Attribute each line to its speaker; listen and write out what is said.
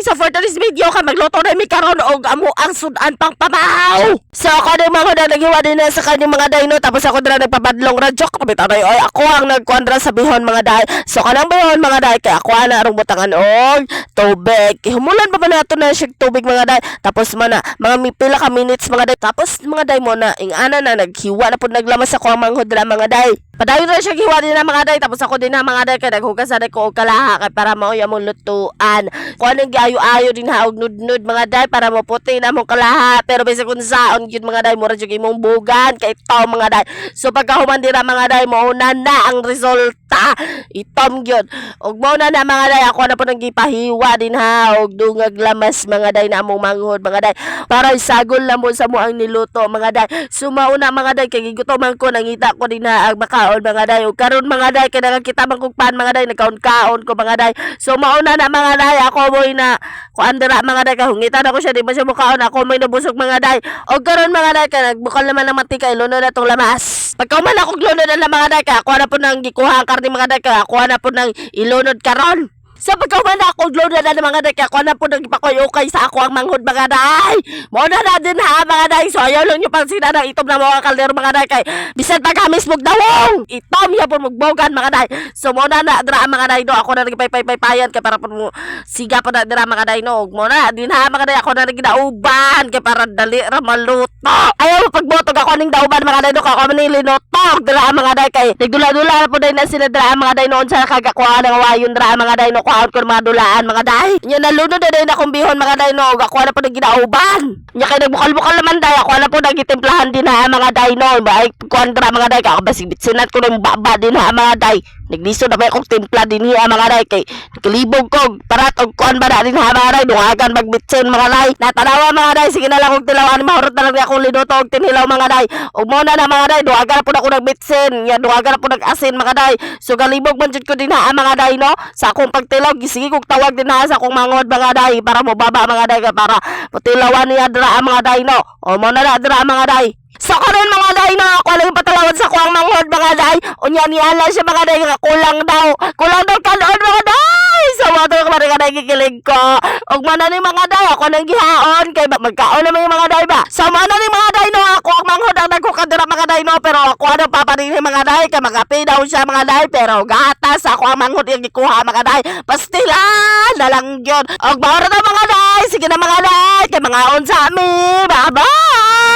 Speaker 1: So for today's video ka magluto na mi karon og amo ang sudan pang pamaw. So ako din mga naghiwa din na sa kanyang mga day no, tapos ako dira nagpabadlong radyo ko bitaw day oy ako ang nagkuandra sa bihon mga day. So kanang bihon mga day kay ako ana arong butangan og tubig. Humulan pa ba nato na siya tubig mga day. Tapos man na mga pila ka minutes mga day. Tapos mga day mo na ingana na naghiwa na pud naglamas ako ang manghod dira mga day. Padayon na siya giwa din na mga day, tapos ako din na mga day kay naghugas na ko og kalaha kay para mao among lutuan. Kuan ang giayo-ayo din ha og nudnud mga day para maputi na among kalaha, pero bisag kun saon gyud mga day mura jud imong bugan kay ito mga day. So pagkahuman dira mga day mauna na ang resulta. Itom gyud. Og mao na mga day ako na po nang gipahiwa din ha og dungag lamas mga day na among manghod mga day. Para isagol na mo sa mo ang niluto mga day. So mauna mga day kay gigutoman ko nangita ko din ha ang makaon mga day. Og karon mga day kay nakakita man kog pan mga day nagkaon-kaon ko mga day. So mauna na mga day ako moy na kuandra mga day kahungitan ako siya di ba siya mukaon ako moy nabusog mga day. Og karon mga day kay nagbukal naman ng mantika ilunod na tong lamas. Pagkauman ako glunod na mga day kay ako na po nang gikuha ang karne mga day kay ako na po nang ilunod karon. Sa pagkaman ako glod na mga day, ako na po nagpakoy-okay sa ako ang manghod mga day. Muna na din ha mga day. So ayaw lang nyo pang sinanang itom na mga kaldero mga day. Kay bisan pa kami smog dawong. Itom niya po magbogan mga day. So muna na dira mga day do. Ako na nagpay-pay-payan kay para po siga po na dira mga day no. Muna din ha mga day. Ako na nagdauban kay para dali ra maluto. Ayaw pagbotog ako ning dauban mga day do. Ako manilinutok dira mga day. Kay nagdula-dula na po day na sila dira mga day noon sa kagakuha ng wayon dira mga day no. Out ko mga dulaan mga day. Nya nalunod na day na kong bihon mga day no. Ako na po nagginauban. Nya kay nagbukal-bukal naman day. Ako na po nagitimplahan din ha mga day no. Ay kuandra mga day. Ako basig bitsinat ko ng baba din ha mga day. Nagliso na ba akong timpla din ha mga day. Kay kalibog ko parat og kuan ba na din ha mga day. Dungagan magbitsin mga day. Natanawa mga day. Sige na lang kong tilawan. Mahurot na lang akong linuto og tinhilaw mga day. Og muna na mga day. Dungagan na po ako nagbitsin. Nya dungagan na po nag-asin mga day. So kalibog man jud ko din ha mga day no. Sa akong pagtilaw gisige kog tawag din na sa akong manghod mga day para mo baba mga day para patilawan niya dira mga day no. O mo na dira mga day. So karon mga day no, ako lang patalawan sa kuang manghod mga day. Unya niya siya mga day nga kulang daw kanon mga day. So wato ko mga day gikilig ko. Og man ni mga day ako nang gihaon kay magkaon naman yung mga day ba. So man ni mga day no, ako ang manghod ang nagkukadira mga day no, pero ako ano paparin mga day kay magapi daw siya mga day, pero gatas ako ang manghod yung gikuha mga day. Pastilan na lang yun. Og bawra na mga day. Sige na mga day kay mga on sa amin. Bye bye.